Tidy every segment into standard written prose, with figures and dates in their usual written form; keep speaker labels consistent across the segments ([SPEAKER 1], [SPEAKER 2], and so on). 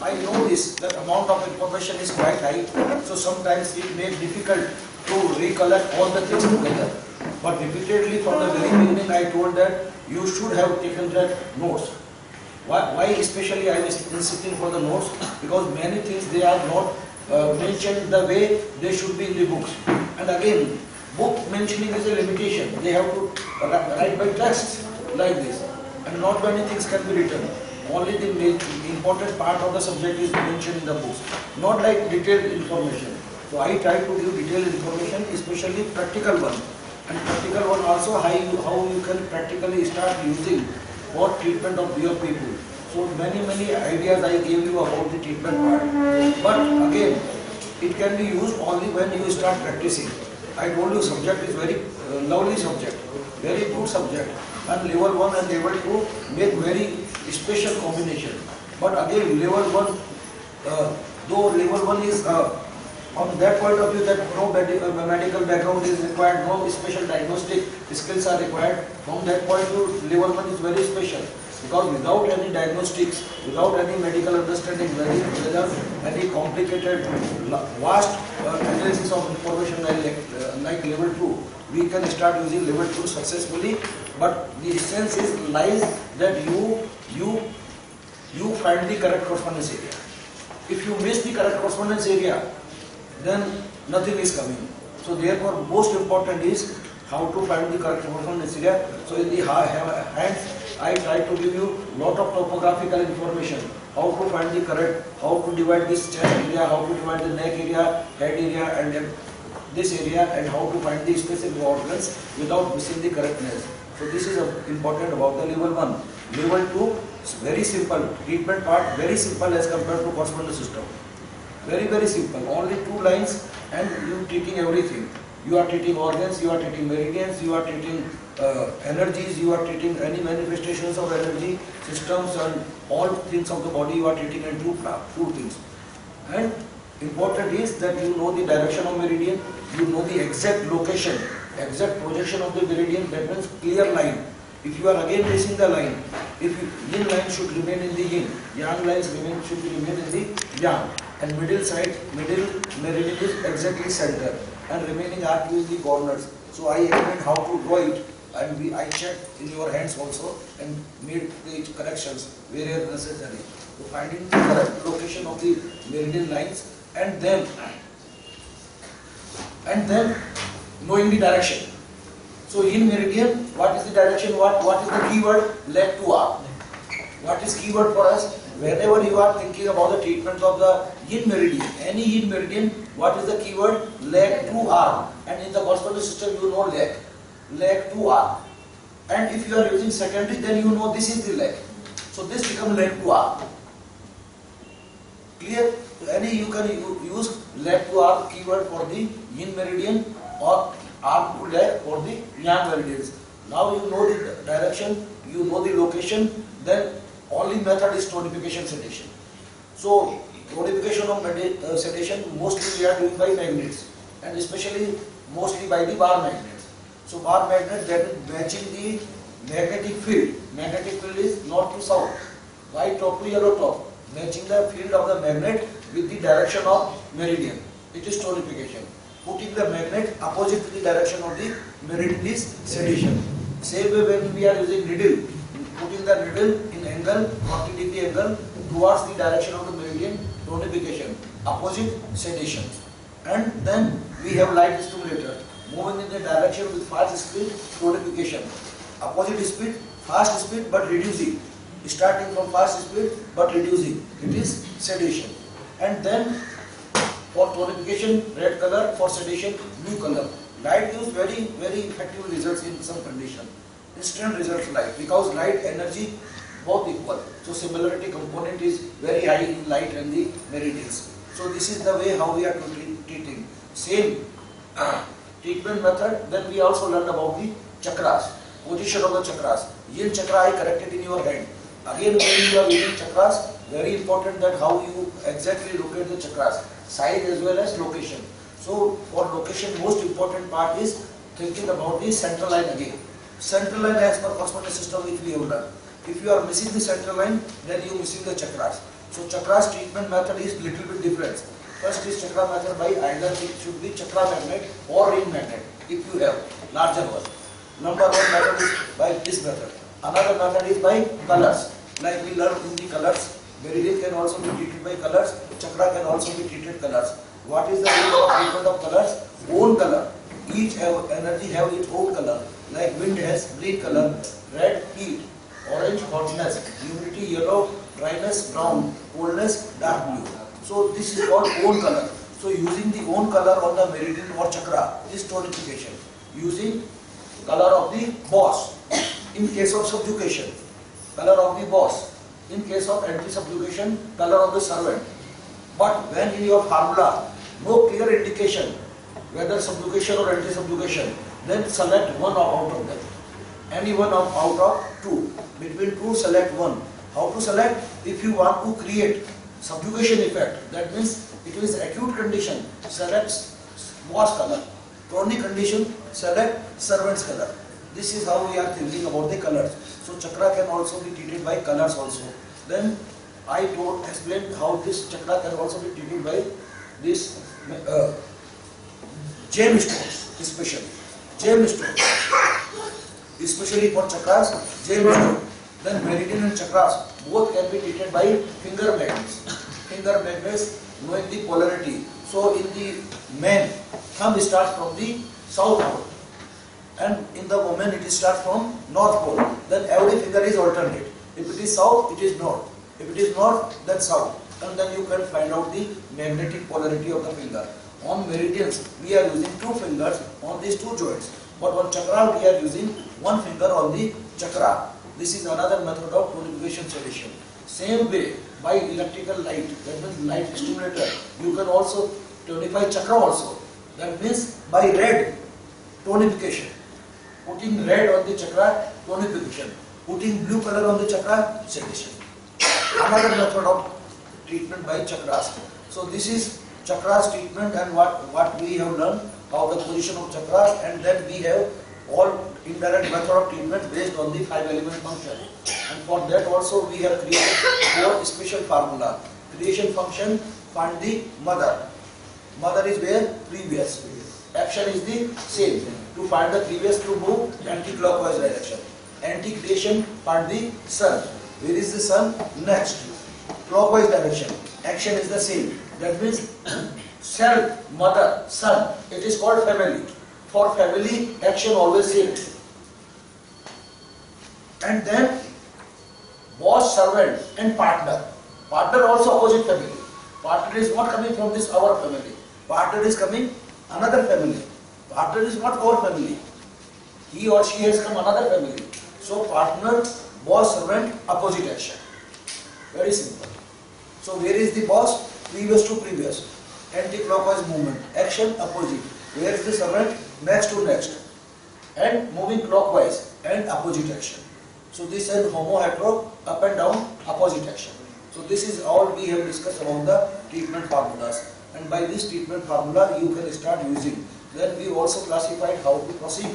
[SPEAKER 1] I know this, the amount of information is quite high, so sometimes it may be difficult to recollect all the things together. But repeatedly from the very beginning I told that you should have taken that notes. Why especially I was insisting for the notes? Because many things they are not mentioned the way they should be in the books. And again, book mentioning is a limitation. They have to write by text like this. And not many things can be written. Only the important part of the subject is mentioned in the books. Not like detailed information. So I try to give detailed information, especially practical one. And practical one also how you can practically start using for treatment of your people. So many ideas I gave you about the treatment part. But again, it can be used only when you start practicing. I told you subject is very lovely subject, very good subject. And level 1 and level 2 make very special combination. But again, level 1, though level 1 is from that point of view that no medical background is required, no special diagnostic skills are required. From that point of view, level 1 is very special. Because without any diagnostics, without any medical understanding, whether any complicated, vast analysis of information like level 2, we can start using level 2 successfully. But the essence is lies that you find the correct correspondence area. If you miss the correct correspondence area, then nothing is coming. So therefore, most important is how to find the correct correspondence area. So in the hands, I try to give you lot of topographical information. How to find the correct, how to divide this chest area, how to divide the neck area, head area, and then this area, and how to find the specific organs without missing the correctness. So this is important about the level 1. Level 2 is very simple. Treatment part very simple as compared to correspondence system. Very simple. Only 2 lines and you treating everything. You are treating organs, you are treating meridians, you are treating energies, you are treating any manifestations of energy, systems and all things of the body you are treating in 2 things. And important is that you know the direction of meridian, you know the exact location, exact projection of the meridian, that means clear line. If you are again tracing the line, if yin line should remain in the yin, yang lines should remain in the yang, and middle meridian is exactly center, and remaining are in the corners. So I explained how to draw it, and I checked in your hands also and made the corrections wherever necessary. So finding the correct location of the meridian lines, and then knowing the direction. So in meridian, what is the direction? What is the keyword? Leg to arm. What is keyword for us? Whenever you are thinking about the treatment of the yin meridian, any yin meridian, what is the keyword? Leg to arm. And in the correspondence system, you know leg to arm. And if you are using secondary, then you know this is the leg. So this becomes leg to arm. Clear? Any you can use leg to arm keyword for the yin meridian or arm to leg for the yang meridians. Now you know the direction, you know the location, then only method is tonification sedation. So tonification of sedation mostly we are doing by magnets, and especially mostly by the bar magnets. So bar magnet, that is matching the magnetic field. Magnetic field is north to south, white top to yellow top, matching the field of the magnet with the direction of meridian. It is tonification. Putting the magnet opposite to the direction of the meridian is sedation. Same way when we are using needle, putting the needle in angle, 40-degree angle towards the direction of the meridian, tonification. Opposite, sedation. And then we have light stimulator, moving in the direction with fast speed, tonification. Opposite speed, fast speed but reducing. Starting from fast speed but reducing. It is sedation. And then for tonification, red color, for sedation, blue color. Light gives very effective results in some condition. Instant results light, because light energy both equal. So similarity component is very high in light and the meridians. So this is the way how we are treating. Same treatment method. Then we also learned about the chakras, position of the chakras. Yin chakra I corrected in your hand. Again, when you are using chakras, very important that how you exactly locate the chakras, size as well as location. So for location, most important part is thinking about the central line again. Central line as per correspondence system which we have done. If you are missing the central line, then you are missing the chakras. So chakra's treatment method is little bit different. First is chakra method by either it should be chakra magnet or ring magnet if you have larger one. Number one method is by this method. Another method is by colors. Like we learned in the colors, meridian can also be treated by colors, chakra can also be treated colors. What is the rule of treatment of colors? Own color. Each energy have its own color. Like wind has green color, red heat, orange hotness, humidity yellow, dryness brown, coldness dark blue. So this is called own color. So using the own color on the meridian or chakra is tonification. Using color of the boss in case of subjugation, color of the boss. In case of anti-subjugation, color of the servant. But when in your formula, no clear indication whether subjugation or anti-subjugation, then select one out of them. Any one out of two. Between two, select one. How to select? If you want to create subjugation effect, that means it is acute condition, select boss color. Chronic condition, select servant's color. This is how we are thinking about the colors. So chakra can also be treated by colors also. Then I explained how this chakra can also be treated by this gemstones, especially gemstones, especially for chakras, gemstones. Then meridian and chakras both can be treated by finger magnets. Finger magnets knowing the polarity. So in the man, thumb starts from the south pole, and in the woman it starts from north pole. Then every finger is alternate. If it is south, it is north. If it is north, then south. And then you can find out the magnetic polarity of the finger. On meridians, we are using two fingers on these two joints. But on chakra, we are using one finger on the chakra. This is another method of tonification sedation. Same way, by electrical light, that means light stimulator, you can also tonify chakra also. That means by red, tonification. Putting red on the chakra, tonification. Putting blue color on the chakra, sedation. Another method of treatment by chakras. So this is chakras treatment and what we have learned, how the position of chakras, and then we have all indirect method of treatment based on the 5 element function. And for that also we have created 4 special formula. Creation function, find the mother. Mother is where? Previous. Action is the same. To find the previous, to move anti-clockwise direction. Anti-creation, find the sun. Where is the sun? Next. Clockwise direction. Action is the same. That means self, mother, son. It is called family. For family, action always same. And then boss, servant and partner. Partner also opposite family. Partner is not coming from this our family. Partner is coming another family. Partner is not our family. He or she has come another family. So partner, boss, servant, opposite action. Very simple. So where is the boss? Previous to previous. Anti-clockwise movement. Action opposite. Where is the servant? Next to next. And moving clockwise and opposite action. So this is homo hetero, up and down, opposite action. So this is all we have discussed about the treatment formulas. And by this treatment formula you can start using. Then we also classified how to proceed,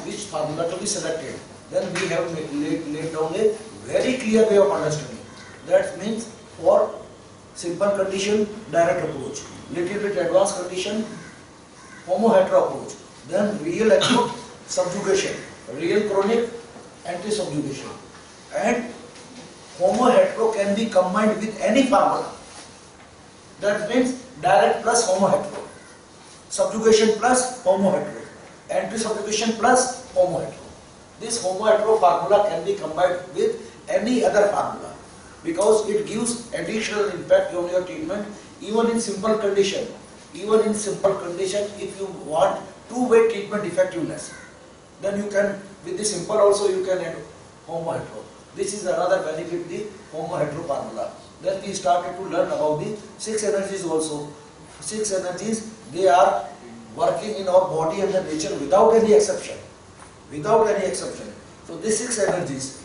[SPEAKER 1] which formula to be selected. Then we have laid down a very clear way of understanding. That means for simple condition, direct approach. Little bit advanced condition, homo hetero approach. Then real acute, subjugation. Real chronic, anti-subjugation. And homo hetero can be combined with any formula. That means direct plus homo hetero. Subjugation plus homo hetero. Anti-subjugation plus homo hetero. This homo hetero formula can be combined with any other formula because it gives additional impact on your treatment even in simple condition. Even in simple condition, if you want two-way treatment effectiveness, then you can, with the simple also you can add homo hetero. This is another benefit, the homo hetero formula. Then we started to learn about the 6 energies also. 6 energies, they are working in our body and the nature without any exception. Without any exception. So these 6 energies,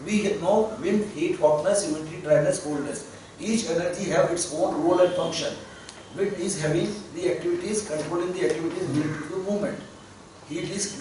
[SPEAKER 1] we know wind, heat, hotness, humidity, dryness, coldness. Each energy have its own role and function. Wind is having the activities, controlling the activities related to the movement. Heat is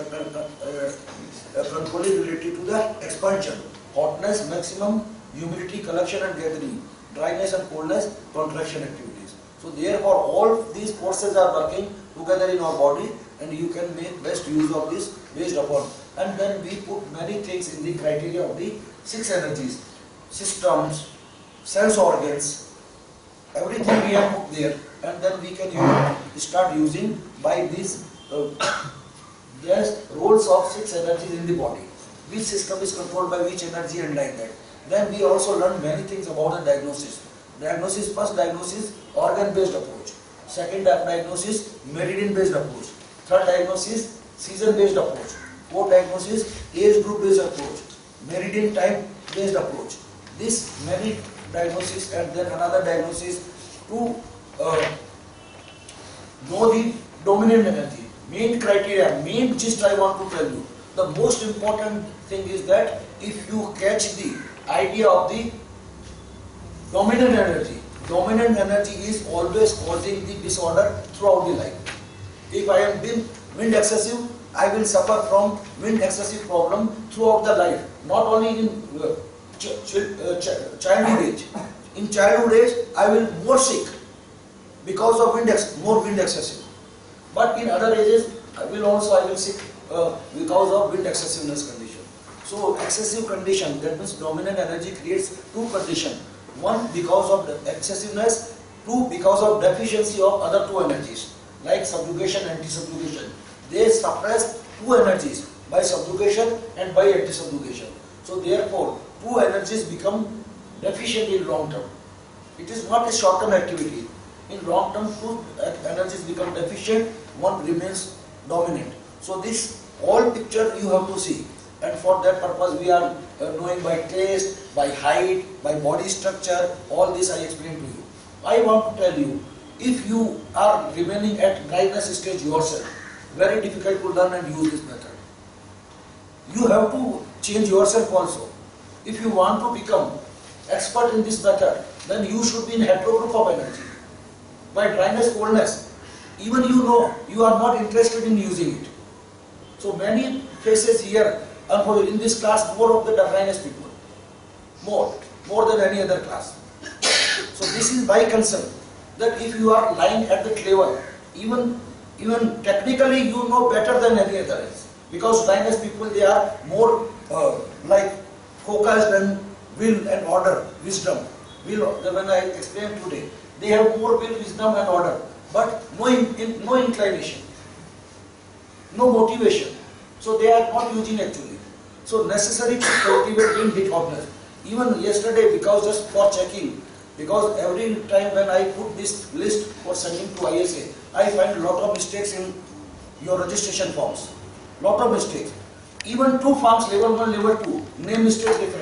[SPEAKER 1] controlling related to the expansion. Hotness, maximum, humidity, collection and gathering. dryness and coldness, contraction activities. So therefore all these forces are working together in our body, and you can make best use of this based upon. And then we put many things in the criteria of the 6 energies, systems, sense organs, everything we have put there, and then we can start using by these roles of 6 energies in the body. Which system is controlled by which energy, and like that. Then we also learn many things about the diagnosis. First diagnosis, organ-based approach. Second diagnosis, meridian-based approach. Third diagnosis, season-based approach. Fourth diagnosis, age group-based approach. Meridian time-based approach. This many diagnosis, and then another diagnosis to know the dominant energy. Main criteria, main gist I want to tell you. The most important thing is that if you catch the idea of the dominant energy is always causing the disorder throughout the life. If I am wind excessive, I will suffer from wind excessive problem throughout the life, not only in childhood age. In childhood age, I will more sick because of more wind excessive. But in other ages, I will sick because of wind excessiveness condition. So excessive condition, that means dominant energy creates 2 conditions. One because of the excessiveness, 2 because of deficiency of other 2 energies, like subjugation, anti-subjugation. They suppress 2 energies by subjugation and by anti-subjugation. So therefore, 2 energies become deficient in long term. It is not a short-term activity. In long term, 2 energies become deficient, 1 remains dominant. So this whole picture you have to see, and for that purpose we are knowing by taste, by height, by body structure, all this I explained to you. I want to tell you, if you are remaining at dryness stage yourself, very difficult to learn and use this method. You have to change yourself also. If you want to become expert in this method, then you should be in hetero group of energy. By dryness, coldness, even you know you are not interested in using it. So many faces here in this class, more of the dryness people, more than any other class. So this is my concern, that if you are lying at the level, even technically you know better than any other else, because dryness people, they are more like focused and will and order, wisdom. When I explained today, they have more will, wisdom and order, but no inclination, no motivation. So they are not using actually. So necessary to cultivate in hit hotness. Even yesterday, because just for checking, because every time when I put this list for sending to ISA, I find a lot of mistakes in your registration forms. Lot of mistakes. Even 2 forms, level 1, level 2, name mistakes different.